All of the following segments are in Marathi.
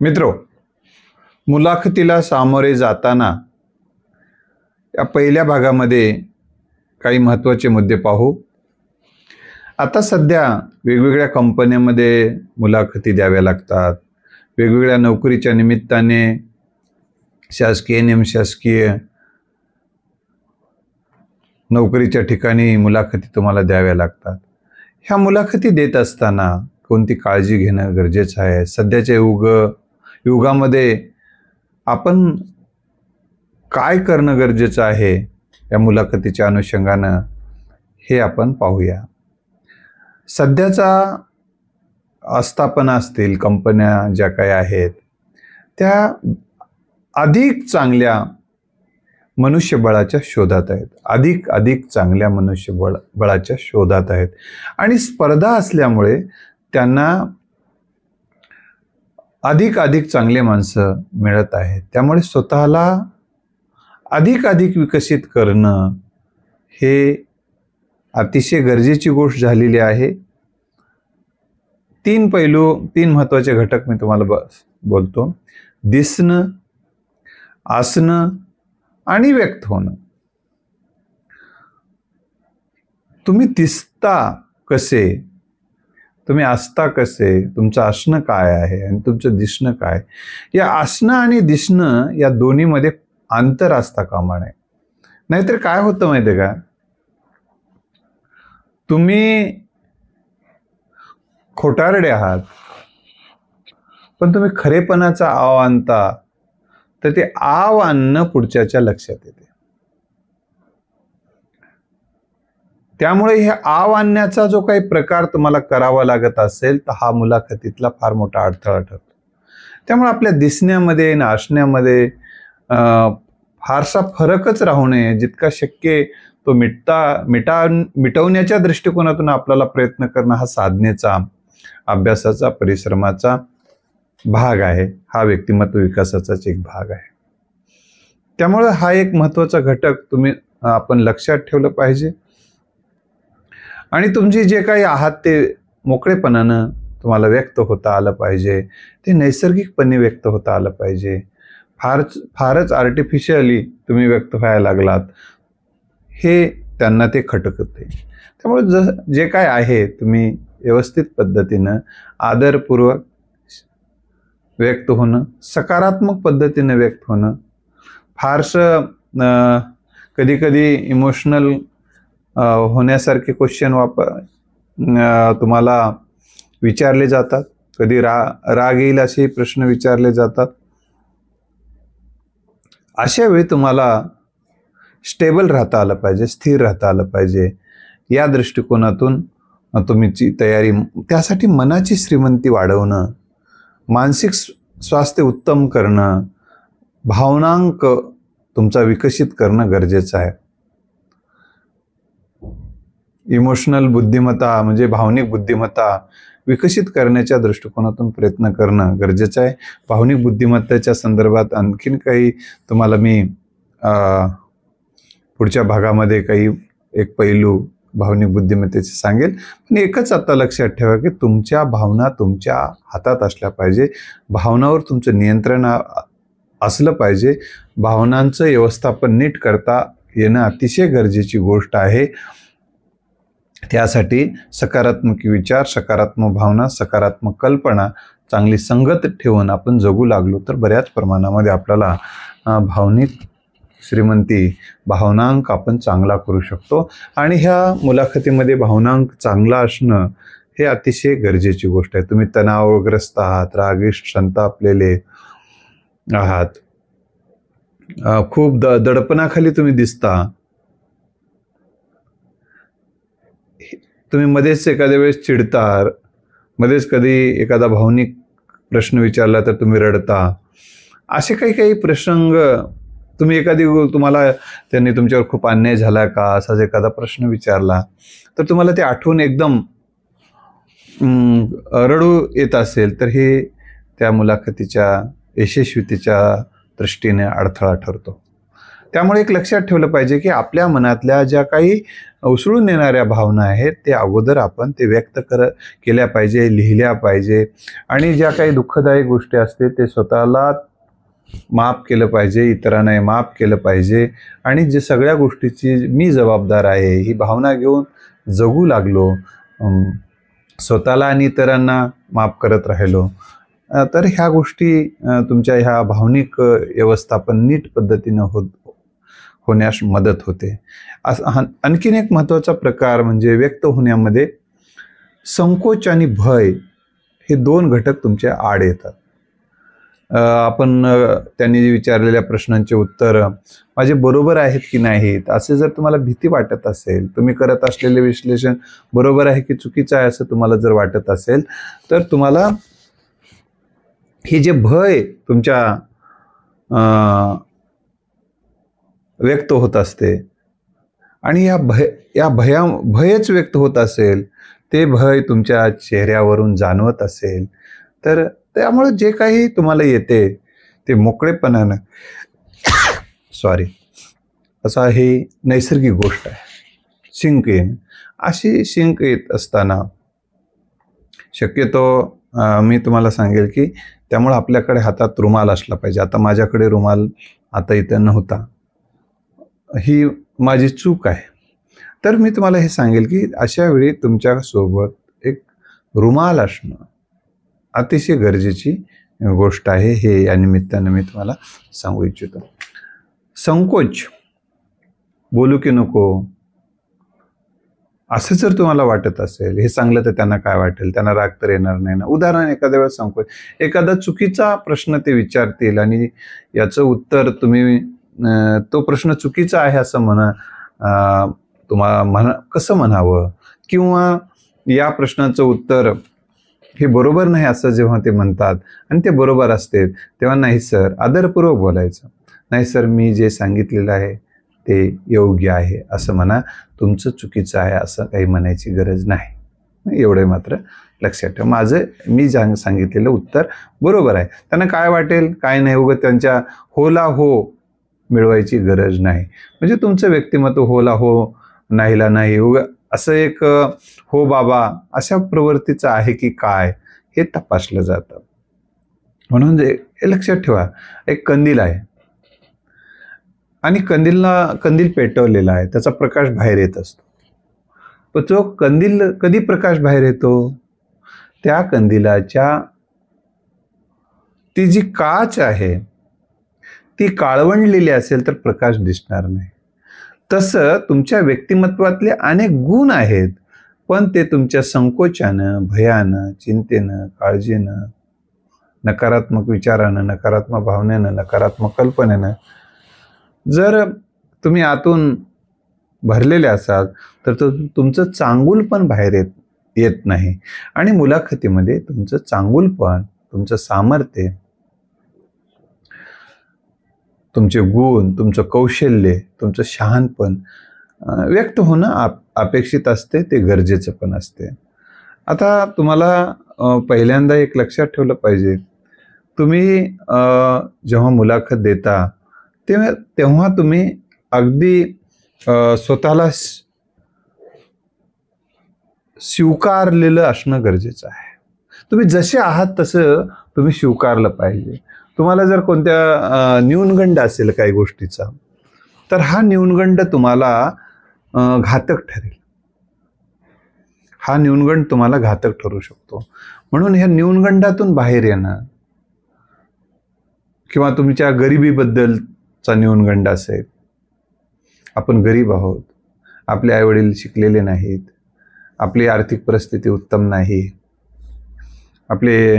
मित्रो, मुलाखतीला सामोरे जाताना या पहिल्या भागामध्ये काही महत्त्वाचे मुद्दे पाहू. आता सध्या वेगवेगळ्या कंपन्यांमध्ये मुलाखती द्याव्या लागतात. वेगवेगळ्या नोकरीच्या निमित्ताने शासकीय निमशासकीय नोकरीच्या ठिकाणी मुलाखती तुम्हाला द्याव्या लागतात. ह्या मुलाखती देत असताना कोणती काळजी घेणं गरजेचं आहे. सध्याच्या युगामध्ये आपण काय करणं गरजेचं आहे या मुलाखतीच्या अनुषंगानं हे आपण पाहूया. सध्याचा आस्थापना असतील, कंपन्या ज्या काही आहेत त्या अधिक चांगल्या मनुष्यबळाच्या शोधात आहेत. अधिक चांगल्या मनुष्यबळाच्या शोधात आहेत आणि स्पर्धा असल्यामुळे त्यांना अधिक चांगले माणसं मिळत आहेत. त्यामुळे स्वतःला अधिक विकसित करणं हे अतिशय गरजेची गोष्ट झालेली आहे. तीन महत्त्वाचे घटक मी तुम्हाला बोलतो. दिसणं, असणं आणि व्यक्त होणं. तुम्ही दिसता कसे, तुम्ही असता कसे, तुमचं असणं काय आहे आणि तुमचं दिसणं काय. या असणं आणि दिसणं या दोन्हीमध्ये अंतर असता कामा नये. नाहीतर काय होतं माहिती आहे का, तुम्ही खोटारडे आहात पण तुम्ही खरेपणाचा आव आणता तर ते आव आणणं पुढच्याच्या लक्षात येते. त्यामुळे हे आव आणण्याचा जो काही प्रकार तुम्हाला करावा लागत असेल तर हा मुलाखतीतला फार मोठा अडथळा ठरतो. त्यामुळे आपल्या दिसण्यामध्ये आणि असण्यामध्ये फारसा फरकच राहू नये. जितका शक्य तो मिटवण्याच्या दृष्टिकोनातून आपल्याला प्रयत्न करणं हा साधनेचा, अभ्यासाचा, परिश्रमाचा भाग आहे. हा व्यक्तिमत्व विकासाचाच एक भाग आहे. त्यामुळे हा एक महत्त्वाचा घटक आपण लक्षात ठेवलं पाहिजे आणि तुमची जे काही आहात ते मोकळेपणानं तुम्हाला व्यक्त होता आलं पाहिजे. ते नैसर्गिकपणे व्यक्त होता आलं पाहिजे. फारच आर्टिफिशियली तुम्ही व्यक्त व्हायला लागलात हे त्यांना ते खटकते. त्यामुळे जे काय आहे तुम्ही व्यवस्थित पद्धतीनं आदरपूर्वक व्यक्त होणं, सकारात्मक पद्धतीनं व्यक्त होणं. फारसं कधी इमोशनल होण्यासारखे क्वेश्चन तुम्हाला विचारले जातात. कधी राग येईल असे प्रश्न विचारले जातात. अशा वेळी तुम्हाला स्टेबल राहता आलं पाहिजे, स्थिर राहता आलं पाहिजे. या दृष्टिकोनातून तुमची तयारी, त्यासाठी मनाची श्रीमंती वाढवणं, मानसिक स्वास्थ्य उत्तम करणं, भावनांक तुमचा विकसित करणं गरजेचं आहे. इमोशनल बुद्धिमत्ता म्हणजे भावनिक बुद्धिमत्ता विकसित करण्याच्या दृष्टिकोनातून प्रयत्न करणं गरजेचं आहे. भावनिक बुद्धिमत्तेच्या संदर्भात आणखीन काही तुम्हाला मी पुढच्या भागामध्ये काही एक पैलू भावनिक बुद्धिमत्तेचे सांगेल. पण एकच आता लक्षात ठेवा की तुमच्या भावना तुमच्या हातात असल्या पाहिजे. भावनावर तुमचं नियंत्रण असलं पाहिजे. भावनांचं व्यवस्थापन नीट करता येणं अतिशय गरजेची गोष्ट आहे. त्यासाठी सकारात्मक विचार, सकारात्मक भावना, सकारात्मक कल्पना चांगली संगत ठेवून आपण जगू लागलो तर बऱ्याच प्रमाणामध्ये आपल्याला भावनिक श्रीमंती, भावनांक आपण चांगला करू शकतो. आणि ह्या मुलाखतीमध्ये भावनांक चांगला असणं हे अतिशय गरजेची गोष्ट आहे. तुम्ही तणावग्रस्त आहात, रागिष्ट, संतापलेले आहात, खूप दडपणाखाली तुम्ही दिसता, तुम्ही मध्येच एखाद्या वेळेस चिडता, मध्येच कधी एखादा भावनिक प्रश्न विचारला तर तुम्ही रडता, असे काही प्रसंग तुम्हाला त्यांनी तुमच्यावर खूप अन्याय झाला का असाच एखादा प्रश्न विचारला तर तुम्हाला ते आठवून एकदम रडू येत असेल तर हे त्या मुलाखतीच्या यशस्वीतेच्या दृष्टीने अडथळा ठरतो. त्यामुळे एक लक्षात ठेवलं पाहिजे की आपल्या मनातल्या ज्या काही उसळून येणाऱ्या भावना आहेत ते अगोदर आपण ते व्यक्त केल्या पाहिजे, लिहिल्या पाहिजे. आणि ज्या काही दुःखदायक गोष्टी असते ते स्वतःला माफ केलं पाहिजे, इतरांनाही माफ केलं पाहिजे. आणि जे सगळ्या गोष्टीची मी जबाबदार आहे ही भावना घेऊन जगू लागलो, स्वतःला आणि इतरांना माफ करत राहिलो, तर ह्या गोष्टी तुमच्या ह्या भावनिक व्यवस्थापन नीट पद्धतीनं होण्यास मदत होते. आणखीन एक महत्त्वाचा प्रकार म्हणजे व्यक्त होण्यामध्ये संकोच आणि भय हे 2 घटक तुमच्या आड येतात. आपण त्यांनी विचारलेल्या प्रश्नांचे उत्तर माझे बरोबर आहेत की नाहीत असे जर तुम्हाला भीती वाटत असेल, तुम्ही करत असलेले विश्लेषण बरोबर आहे की चुकीचं आहे असं तुम्हाला जर वाटत असेल, तर तुम्हाला हे जे भय तुमच्या व्यक्त होत असते आणि या भयच व्यक्त होत असेल, ते भय तुमच्या चेहऱ्यावरून जाणवत असेल, तर त्यामुळे जे काही तुम्हाला येते ते मोकळेपणानं असा ही नैसर्गिक गोष्ट आहे. शिंक येणं, अशी शिंक येत असताना शक्यतो मी तुम्हाला सांगेल की त्यामुळे आपल्याकडे हातात रुमाल असला पाहिजे. आता माझ्याकडे रुमाल आता इथं नव्हता, ही माझी चूक आहे. तर मी तुम्हाला हे सांगेल की अशा वेळी तुमच्यासोबत एक रुमाल असणं अतिशय गरजेची गोष्ट आहे. हे या निमित्तानं मी तुम्हाला सांगू इच्छितो. संकोच, बोलू की नको असं जर तुम्हाला वाटत असेल, हे सांगलं तर त्यांना काय वाटेल, त्यांना राग तर येणार नाही ना. उदाहरण एखाद्या वेळेस संकोच, एखादा चुकीचा प्रश्न ते विचारतील आणि याचं उत्तर तुम्ही तो प्रश्न चुकीचा आहे असं तुम्हाला कसं म्हणावं, किंवा या प्रश्नाचं उत्तर हे बरोबर नाही असं जेव्हा ते म्हणतात आणि ते बरोबर असते, तेव्हा नाही सर, आदरपूर्वक बोलायचं. नाही सर, मी जे सांगितलेलं आहे ते योग्य आहे असं म्हणा, तुमचं चुकीचं आहे असं काही म्हणायची गरज नाही. एवढं मात्र लक्षात ठेवा, मी सांगितलेलं उत्तर बरोबर आहे. त्यांना काय वाटेल काय नाही, उगाच त्यांच्या होला हो मिळवायची गरज नाही. म्हणजे तुमचं व्यक्तिमत्व होला हो नाहीला नाही, असं एक हो बाबा अशा प्रवृत्तीचं आहे की काय हे तपासलं जातं. म्हणून हे लक्षात ठेवा, एक कंदील आहे आणि कंदील पेटवलेला आहे, त्याचा प्रकाश बाहेर येत असतो. पण तो कंदील कधी प्रकाश बाहेर येतो, त्या कंदिलाच्या ती जी काच आहे ती काळवंडलेली असेल तर प्रकाश दिसणार नाही. तसं तुमच्या व्यक्तिमत्वातले अनेक गुण आहेत, पण ते तुमच्या संकोचानं, भयानं, चिंतेनं, काळजीनं, नकारात्मक विचारानं, नकारात्मक भावनेनं, नकारात्मक कल्पनेनं जर तुम्ही आतून भरलेले असाल तर तुमचं चांगुलपण बाहेर येत नाही. आणि मुलाखतीमध्ये तुमचं चांगुलपण, तुमचं सामर्थ्य, तुमचे गुण, तुमचं कौशल्य, तुमचं शहाणपण व्यक्त होणं अपेक्षित असते, ते गरजेचं पण असते. आता तुम्हाला पहिल्यांदा एक लक्षात ठेवलं पाहिजे, तुम्ही जेव्हा मुलाखत देता तेव्हा तुम्ही अगदी स्वतःला स्वीकारलेलं असणं गरजेचं आहे. तुम्ही जसे आहात तसं तुम्ही स्वीकारलं पाहिजे. तुम्हाला जर कोणत्या न्यूनगंड असेल काही गोष्टीचा, तर हा न्यूनगंड तुम्हाला घातक ठरेल. हा न्यूनगंड तुम्हाला घातक ठरू शकतो. म्हणून ह्या न्यूनगंडातून बाहेर येणं, किंवा तुमच्या गरिबीबद्दलचा न्यूनगंड असेल, आपण गरीब आहोत, आपले आईवडील शिकलेले नाहीत, आपली आर्थिक परिस्थिती उत्तम नाही, आपले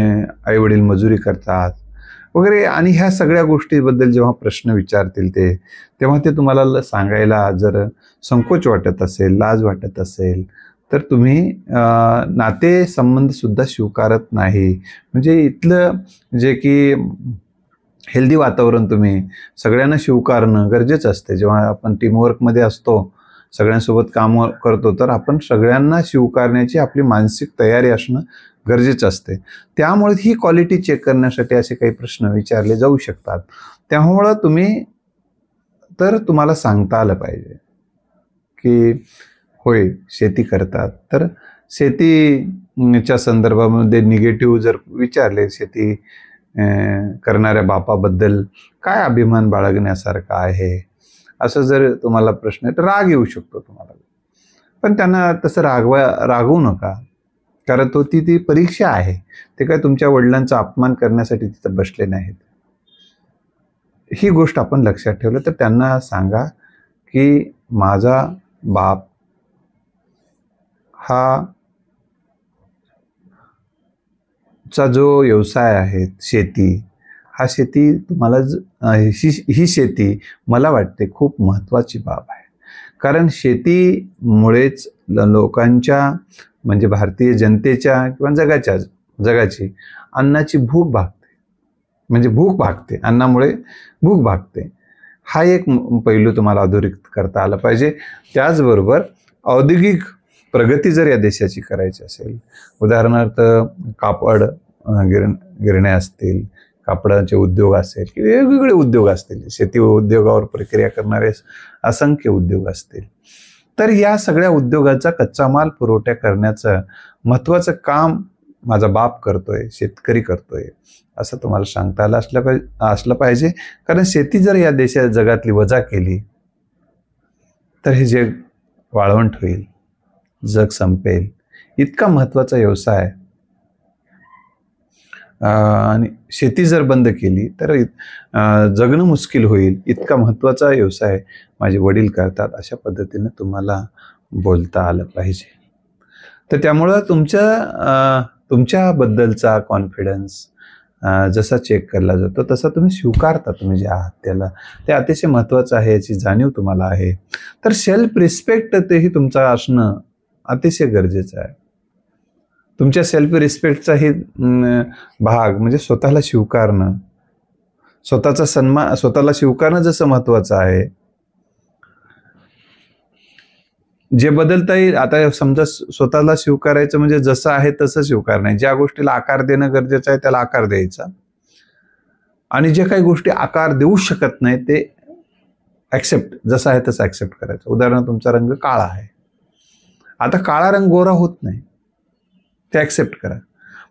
आईवडील मजुरी करतात वगैरे, आणि ह्या सगळ्या गोष्टीबद्दल जेव्हा प्रश्न विचारतील तेव्हा ते तुम्हाला सांगायला जर संकोच वाटत असेल, लाज वाटत असेल, तर तुम्ही नातेसंबंध सुद्धा स्वीकारत नाही. म्हणजे इथलं जे की हेल्दी वातावरण तुम्ही सगळ्यांना स्वीकारणं गरजेचं असते. जेव्हा आपण टीमवर्कमध्ये असतो, सगळ्यांसोबत काम करतो, तर आपण सगळ्यांना स्वीकारण्याची आपली मानसिक तयारी असणं गरजेचं असते. त्यामुळे ही क्वालिटी चेक करण्यासाठी असे काही प्रश्न विचारले जाऊ शकतात. त्यामुळं तुम्ही तर तुम्हाला सांगता आलं पाहिजे की होय शेती करतात. तर शेतीच्या संदर्भामध्ये निगेटिव्ह जर विचारले, शेती करणाऱ्या बापाबद्दल काय अभिमान बाळगण्यासारखा आहे, असं जर तुम्हाला प्रश्न आहे तर राग येऊ शकतो तुम्हाला. पण त्यांना तसं रागवू नका, कारण ती परीक्षा आहे. ते काय तुमच्या वडिलांचा अपमान करण्यासाठी तिथं बसले नाहीत. ही गोष्ट आपण लक्षात ठेवलं तर त्यांना सांगा की माझा बाप हा चा जो व्यवसाय आहे शेती, हा शेती तुम्हाला ही शेती मला वाटते खूप महत्त्वाची बाब आहे. कारण शेतीमुळेच लोकांच्या म्हणजे भारतीय जनतेच्या किंवा जगाची अन्नाची भूक भागते. म्हणजे भूक भागते, अन्नामुळे भूक भागते. हा एक पैलू तुम्हाला अधोरेखित करता आला पाहिजे. त्याचबरोबर औद्योगिक प्रगती जर या देशाची करायची असेल, उदाहरणार्थ कापड गिरण्या असतील, कापडाचे उद्योग असेल किंवा वेगवेगळे उद्योग असतील, शेती उद्योगावर प्रक्रिया करणारे असंख्य उद्योग असतील, तर या सगळ्या उद्योगाचा कच्चा माल पुरवठा करण्याचं महत्त्वाचं काम माझा बाप करतोय, शेतकरी करतोय, असं तुम्हाला सांगता आलं असलं पाहिजे. कारण शेती जर या जगातली वजा केली तर हे जग वाळवंट होईल, जग संपेल. इतका महत्त्वाचा व्यवसाय आणि शेती जर बंद केली तर जगणं मुश्किल होईल. इतका महत्त्वाचा व्यवसाय माझे वडील करतात, अशा पद्धतीने तुम्हाला बोलता आलं पाहिजे. तर त्यामुळं तुमच्याबद्दलचा कॉन्फिडन्स जसा चेक केला जातो तसा तुम्ही स्वीकारता, तुम्ही जे आहात त्याला, ते अतिशय महत्त्वाचं आहे, याची जाणीव तुम्हाला आहे. तर सेल्फ रिस्पेक्ट तेही तुमचं असणं अतिशय गरजेचं आहे. तुमच्या सेल्फ रिस्पेक्टचाही भाग म्हणजे स्वतःला स्वीकारणं, स्वतःचा सन्मान, स्वतःला स्वीकारणं जसं महत्त्वाचं आहे. जे बदलता येईल, आता समजा स्वतःला स्वीकारायचं म्हणजे जसं आहे तसं स्वीकार नाही. ज्या गोष्टीला आकार देणं गरजेचं आहे त्याला आकार द्यायचा, आणि जे काही गोष्टी आकार देऊ शकत नाही ते ॲक्सेप्ट, जसं आहे तसं ॲक्सेप्ट करायचं. उदाहरणार्थ तुमचा रंग काळा आहे, आता काळा रंग गोरा होत नाही, ते ॲक्सेप्ट करा.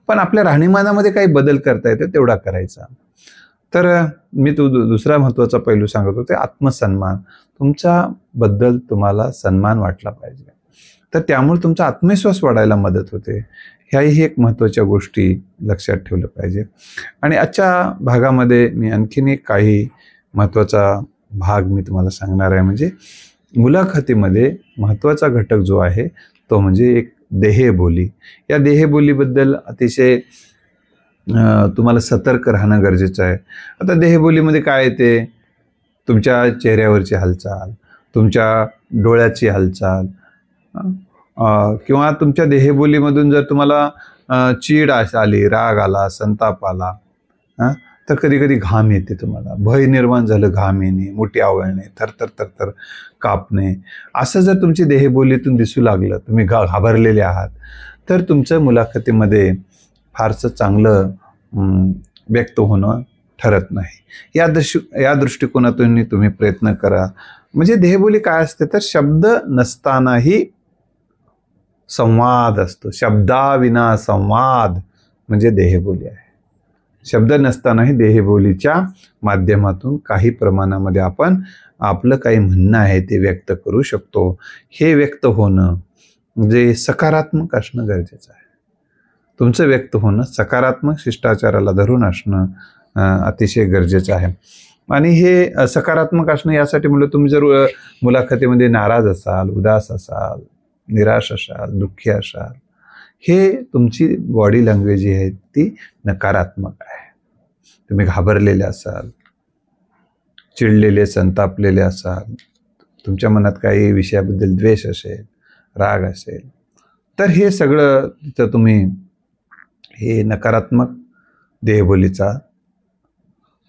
पण आपल्या राहणीमानामध्ये काही बदल करता येतो तेवढा करायचा. तर मी दुसरा महत्त्वाचा पैलू सांगत होते, आत्मसन्मान. तुमच्याबद्दल तुम्हाला सन्मान वाटला पाहिजे, तर त्यामुळे तुमचा आत्मविश्वास वाढायला मदत होते. ह्याही एक महत्त्वाच्या गोष्टी लक्षात ठेवलं पाहिजे. आणि आजच्या भागामध्ये मी आणखीन एक काही महत्त्वाचा भाग मी तुम्हाला सांगणार आहे. म्हणजे मुलाखतीमध्ये महत्त्वाचा घटक जो आहे तो म्हणजे एक देहबोली. या देहबोलीबद्दल अतिशय तुम्हाला सतर्क राहणं गरजेचं आहे. आता देहबोलीमध्ये काय येते, तुमच्या चेहऱ्यावरची हालचाल, तुमच्या डोळ्याची हालचाल, किंवा तुमच्या देहबोलीमधून जर तुम्हाला चीड आली, राग आला, संताप आला, तर कधी कधी घाम येते, तुम्हाला भय निर्माण झालं, घाम येणे, मोठी आवळणे, थरथर कापणे, असं जर तुमची देहबोलीतून दिसू लागलं, तुम्ही घाबरलेले आहात, तर तुमच्या मुलाखतीमध्ये फारसं चांगलं व्यक्त होणं ठरत नाही. या दृष्टिकोनातून तुम्ही प्रयत्न करा. म्हणजे देहबोली काय असते, तर शब्द नसतानाही संवाद असतो. शब्दाविना संवाद म्हणजे देहबोली आहे. शब्द नसतानाही देहबोलीच्या माध्यमातून काही प्रमाणामध्ये आपण आपलं काही म्हणणं आहे ते व्यक्त करू शकतो. हे व्यक्त होणं म्हणजे सकारात्मक असणं गरजेचं आहे. तुमचं व्यक्त होणं सकारात्मक शिष्टाचाराला धरून असणं अतिशय गरजेचं आहे. आणि हे सकारात्मक असणं यासाठी म्हणलं, तुम्ही जर मुलाखतीमध्ये नाराज असाल, उदास असाल, निराश असाल, दुःखी असाल, हे तुमची बॉडी लँग्वेज जी आहे ती नकारात्मक आहे. तुम्ही घाबरलेले असाल, चिडलेले, संतापलेले असाल, तुमच्या मनात काही विषयाबद्दल द्वेष असेल, राग असेल, तर हे सगळं तिथं तुम्ही हे नकारात्मक देहबोलीचा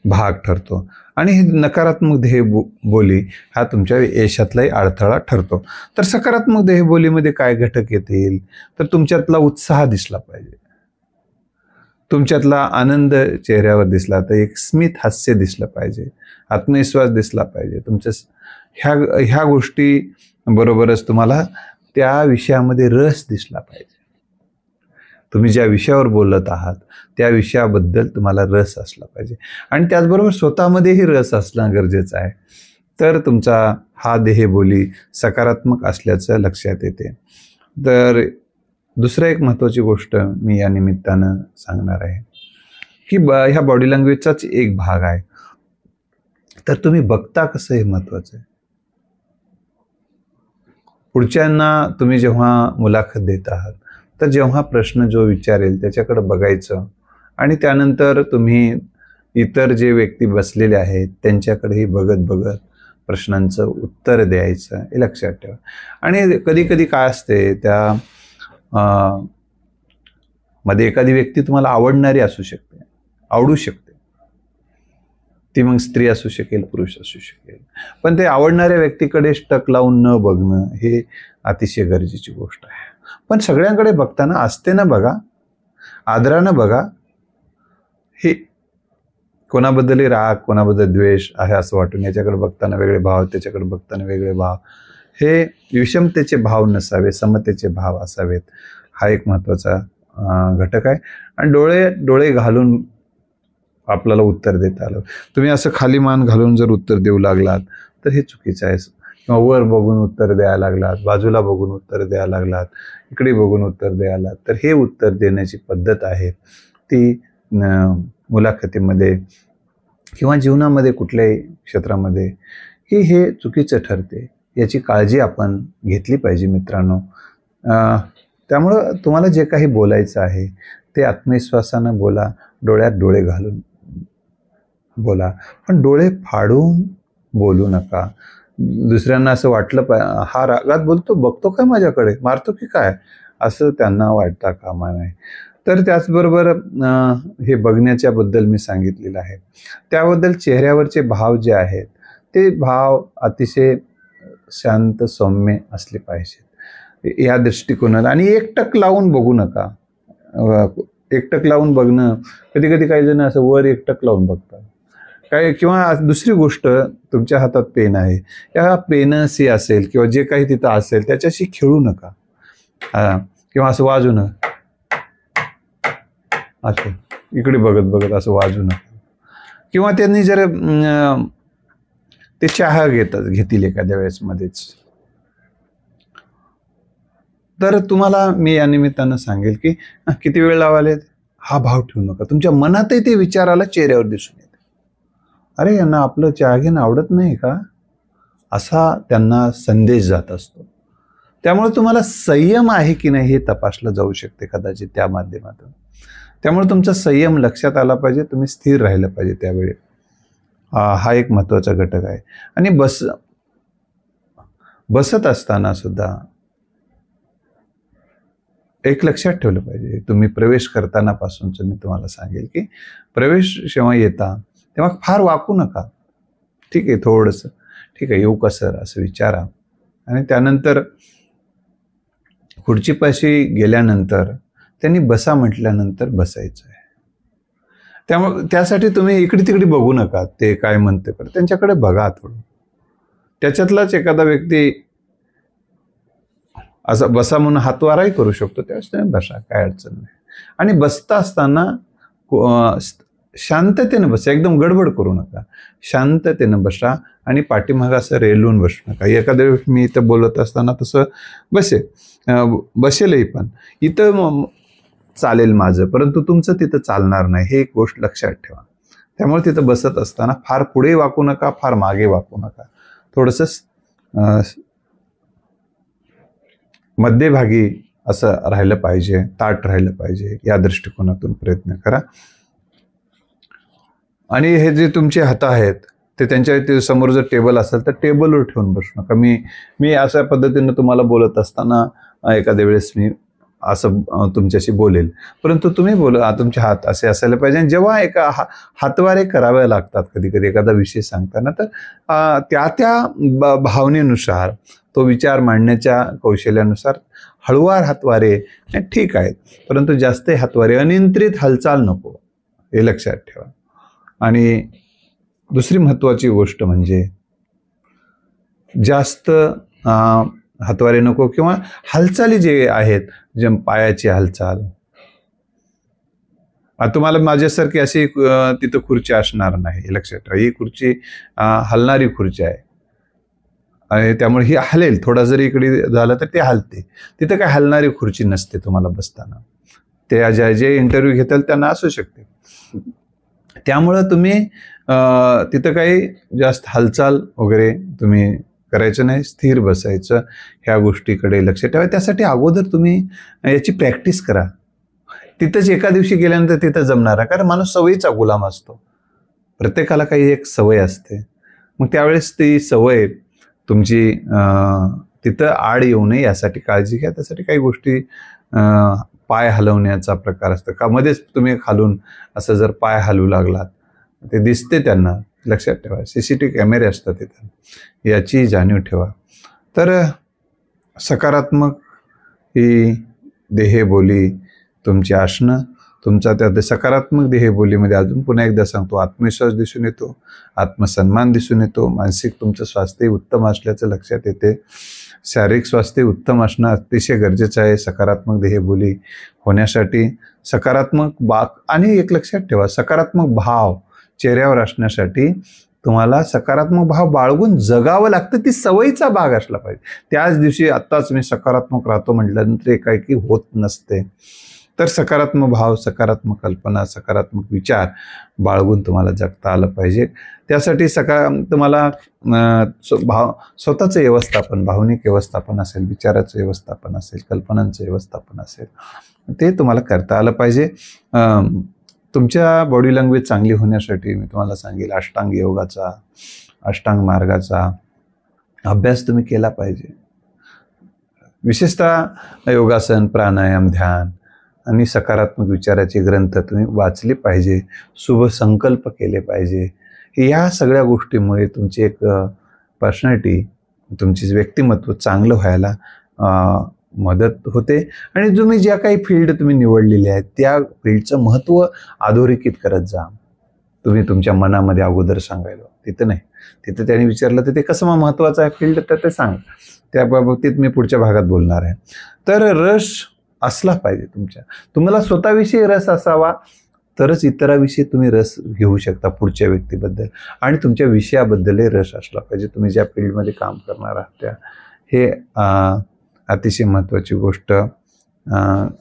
भाग ठरतो. आणि हे नकारात्मक देहबोली हा तुमच्या यशातलाही अडथळा ठरतो. तर सकारात्मक देहबोलीमध्ये काय घटक येतील, तर तुमच्यातला उत्साह दिसला पाहिजे. तुमच्यातला आनंद चेहऱ्यावर दिसला तर एक स्मित हास्य दिसलं पाहिजे, आत्मविश्वास दिसला पाहिजे तुमच्या ह्या गोष्टी बरोबरच तुम्हाला त्या विषयामध्ये रस दिसला पाहिजे. तुम्ही ज्या विषयावर बोलत आहात त्या विषयाबद्दल तुम्हाला रस असला पाहिजे आणि त्याचबरोबर स्वतःमध्येही रस असणं गरजेचं आहे. तर तुमचा हा देहबोली सकारात्मक असल्याचं लक्षात येते. तर दुसरं एक महत्त्वाची गोष्ट मी या निमित्तानं सांगणार आहे की ह्या बॉडी लँग्वेजचाच एक भाग आहे. तर तुम्ही बघता कसं हे महत्त्वाचं आहे. पुढच्यांना तुम्ही जेव्हा मुलाखत देत आहात तर जेव्हा प्रश्न जो विचारेल त्याच्याकडे बघायचं आणि त्यानंतर तुम्ही इतर जे व्यक्ती बसलेले आहेत त्यांच्याकडेही बघत बघत प्रश्नांचं उत्तर द्यायचं हे लक्षात ठेवा. आणि कधी कधी काय असते त्या मध्ये एखादी व्यक्ती तुम्हाला आवडणारी असू शकते, आवडू शकते, ती मग स्त्री असू शकेल, पुरुष असू शकेल, पण ते आवडणाऱ्या व्यक्तीकडे टक लावून न बघणं हे अतिशय गरजेची गोष्ट आहे. पण सगळ्यांकडे बघताना आस्थेनं बघा, आदरानं बघा. हे कोणाबद्दलही राग, कोणाबद्दल द्वेष आहे असं वाटून याच्याकडे बघताना वेगळे भाव, त्याच्याकडे बघताना वेगळे भाव, हे विषमतेचे भाव नसावे, समतेचे भाव असावेत. हा एक महत्त्वाचा घटक आहे. आणि डोळे घालून आपल्याला उत्तर देता आलं. तुम्ही असं खाली मान घालून जर उत्तर देऊ लागलात तर हे चुकीचं आहे. किंवा वर बघून उत्तर द्यायला लागलात, बाजूला बघून उत्तर द्यायला लागलात, इकडे बघून उत्तर द्यायला, तर हे उत्तर देण्याची पद्धत आहे ती मुलाखतीमध्ये किंवा जीवनामध्ये कुठल्याही क्षेत्रामध्ये हे चुकीचं ठरते. याची काळजी आपण घेतली पाहिजे मित्रांनो. त्यामुळं तुम्हाला जे काही बोलायचं आहे ते आत्मविश्वासानं बोला, डोळ्यात डोळे घालून बोला, पण डोळे फाडून बोलू नका. दुसऱ्यांना असं वाटलं हा रागात बोलतो, बघतो काय माझ्याकडे, मारतो की काय, असं त्यांना वाटता कामा नये. तर त्याचबरोबर हे बघण्याच्या बद्दल मी सांगितलेलं आहे. त्याबद्दल चेहऱ्यावरचे भाव जे आहेत ते भाव अतिशय शांत सौम्य असले पाहिजेत या दृष्टिकोनात. आणि एकटक लावून बघू नका. एकटक लावून बघणं, कधी कधी काही जण असं वर एकटक लावून बघतात काय. किंवा दुसरी गोष्ट, तुमच्या हातात पेन आहे, या पेनशी असेल किंवा जे काही तिथं असेल त्याच्याशी खेळू नका. किंवा असं वाजू नका, असं इकडे बघत बघत असं वाजू नका. किंवा त्यांनी जर ते चहा घेतील एखाद्या वेळेस मध्येच, तर तुम्हाला मी या निमित्तानं सांगेल की किती वेळ लावाले हा भाव ठेवू नका. तुमच्या मनातही ते विचाराला चेहऱ्यावर दिसून येते, अरे यांना आपलं चहा घेणं आवडत नाही का, असा त्यांना संदेश जात असतो. त्यामुळे तुम्हाला संयम आहे की नाही हे तपासलं जाऊ शकते कदाचित त्या माध्यमातून. त्यामुळे तुमचा संयम लक्षात आला पाहिजे, तुम्ही स्थिर राहिलं पाहिजे त्यावेळी. हा एक महत्त्वाचा घटक आहे. आणि बसत असताना सुद्धा एक लक्षात ठेवलं पाहिजे, तुम्ही प्रवेश करताना पासूनच मी तुम्हाला सांगेल की प्रवेश जेव्हा येता तेव्हा फार वाकू नका. ठीक आहे, थोडंसं ठीक आहे, येऊ का सर असं विचारा. आणि त्यानंतर खुर्चीपाशी गेल्यानंतर त्यांनी बसा म्हटल्यानंतर बसायचं आहे. त्यामुळे त्यासाठी तुम्ही इकडे तिकडे बघू नका, ते काय म्हणते पण त्यांच्याकडे बघा थोडं. त्याच्यातलाच एखादा व्यक्ती असं बसा म्हणून हातवाराही करू शकतो, त्यावेळेस तुम्ही बसा, काय अडचण नाही. आणि बसता असताना शांततेनं बसा, एकदम गडबड करू नका, शांततेनं बसा. आणि पाठीमागं असं रेलून बसू नका. एखाद्या वेळेस मी इथं बोलत असताना तसं बसेलही, पण इथं चालेल माझं, परंतु तुमचं तिथं चालणार नाही, हे एक गोष्ट लक्षात ठेवा. त्यामुळे तिथं बसत असताना फार पुढे वाकू नका, फार मागे वाकू नका, थोडंसं मध्यभागी असं राहिलं पाहिजे, ताट राहिलं पाहिजे. या दृष्टिकोनातून प्रयत्न करा. आणि हे जे तुमचे हात आहेत ते त्यांच्या समोर जर टेबल असेल तर टेबलवर ठेवून बसू नका. मी अशा पद्धतीनं तुम्हाला बोलत असताना एखाद्या वेळेस मी असं तुमच्याशी बोलेल, परंतु तुम्ही तुमचे हात असे असायला पाहिजे. आणि जेव्हा एका हातवारे करावे लागतात कधी कधी एखादा विषय सांगताना, तर त्या भावनेनुसार, तो विचार मांडण्याच्या कौशल्यानुसार हळुवार हातवारे ठीक आहेत, परंतु जास्त हातवारे, अनियंत्रित हालचाल नको, हे लक्षात ठेवा. आणि दुसरी महत्त्वाची गोष्ट म्हणजे जास्त हातवारे नको, किंवा हालचाली जे आहेत, जे पायाची हालचाल, तुम्हाला माझ्यासारखी अशी तिथं खुर्ची असणार नाही, हे लक्षात ठेवा. ही खुर्ची हलणारी खुर्ची आहे, आणि त्यामुळे ही हलेल, थोडा जरी इकडे झालं तर ते हलते. तिथं काय हलणारी खुर्ची नसते तुम्हाला बसताना. ते जे इंटरव्ह्यू घेतात त्यांना असू शकते. त्यामुळं तुम्ही तिथं काही जास्त हालचाल वगैरे तुम्ही करायचं नाही, स्थिर बसायचं, ह्या गोष्टीकडे लक्ष ठेवा. त्यासाठी अगोदर तुम्ही याची प्रॅक्टिस करा. तिथंच एका दिवशी गेल्यानंतर तिथं जमणार आहे, कारण माणूस सवयीचा गुलाम असतो. प्रत्येकाला काही एक सवय असते, मग त्यावेळेस ती सवय तुमची तिथं आड येऊ नये यासाठी काळजी घ्या. त्यासाठी काही गोष्टी, पाय हलवण्याचा प्रकार असतो का, मध्येच तुम्ही खालून असं जर पाय हलवू लागलात, ते दिसते त्यांना, लक्षात ठेवा. CCTV कॅमेरे असतात तिथं, याची जाणीव ठेवा. तर सकारात्मक ही देहबोली तुमची असणं, तुमचा त्या सकारात्मक देहबोलीमध्ये अजून पुन्हा एकदा सांगतो, आत्मविश्वास दिसून येतो, आत्मसन्मान दिसून येतो, मानसिक तुमचं स्वास्थ्य उत्तम असल्याचं लक्षात येते, शारीरिक स्वास्थ्य उत्तम असणं अतिशय गरजेचं आहे सकारात्मक देहबोली होण्यासाठी. सकारात्मक आणि एक लक्षात ठेवा, सकारात्मक भाव चेहऱ्यावर असण्यासाठी तुम्हाला सकारात्मक भाव बाळगून जगावं लागतं. ती सवयीचा भाग असला पाहिजे. त्याच दिवशी आत्ताच मी सकारात्मक राहतो म्हटल्यानंतर एकाएकी होत नसते. तर सकारात्मक भाव, सकारात्मक कल्पना, सकारात्मक विचार बाळगून तुम्हाला जगता आलं पाहिजे. त्यासाठी तुम्हाला स्वतःचं व्यवस्थापन, भावनिक व्यवस्थापन असेल, विचाराचं व्यवस्थापन असेल, कल्पनांचं व्यवस्थापन असेल, ते तुम्हाला करता आलं पाहिजे. तुमच्या बॉडी लँग्वेज चांगली होण्यासाठी मी तुम्हाला सांगेल, अष्टांग योगाचा, अष्टांग मार्गाचा अभ्यास तुम्ही केला पाहिजे. विशेषतः योगासन, प्राणायाम, ध्यान आणि सकारात्मक विचाराचे ग्रंथ तुम्ही वाचले पाहिजे, शुभ संकल्प केले पाहिजे. या सगळ्या गोष्टीमुळे तुमची एक पर्सनॅलिटी, तुमची व्यक्तिमत्व चांगलं व्हायला मदत होते. आणि तुम्ही ज्या काही फील्ड तुम्ही निवडलेली आहेत त्या फील्डचं महत्त्व अधोरेखित करत जा. तुम्ही तुमच्या मनामध्ये अगोदर सांगायला, तिथं नाही, तिथं त्यांनी विचारलं तर ते कसं महत्त्वाचं आहे फील्ड, तर ते सांग, त्या बाबतीत मी पुढच्या भागात बोलणार आहे. तर रस असला पाहिजे तुम्हाला स्वतःविषयी रस असावा, तरच इतराविषयी तुम्ही रस घेऊ शकता पुढच्या व्यक्तीबद्दल, आणि तुमच्या विषयाबद्दलही रस असला पाहिजे. तुम्ही ज्या फील्डमध्ये काम करणार आहात त्या, हे अतिशय महत्त्वाची गोष्ट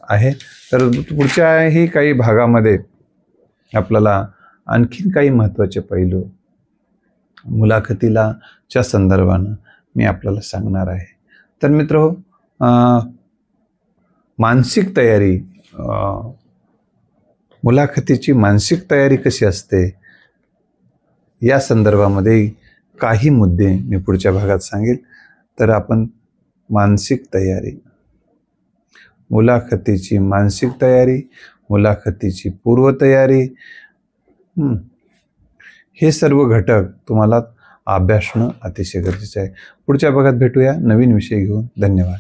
आहे. तर पुढच्याही काही भागामध्ये आपल्याला आणखीन काही महत्त्वाचे पैलू मुलाखतीला च्या संदर्भानं मी आपल्याला सांगणार आहे. तर मित्र, मानसिक तयारी, मुलाखतीची मानसिक तयारी कशी असते या संदर्भामध्ये काही मुद्दे मी पुढच्या भागात सांगेल. तर आपण मानसिक तयारी, मुलाखतीची मानसिक तयारी, मुलाखतीची पूर्वतयारी, हे सर्व घटक तुम्हाला अभ्यासणं अतिशय गरजेचं आहे. पुढच्या भागात भेटूया नवीन विषय घेऊन. धन्यवाद.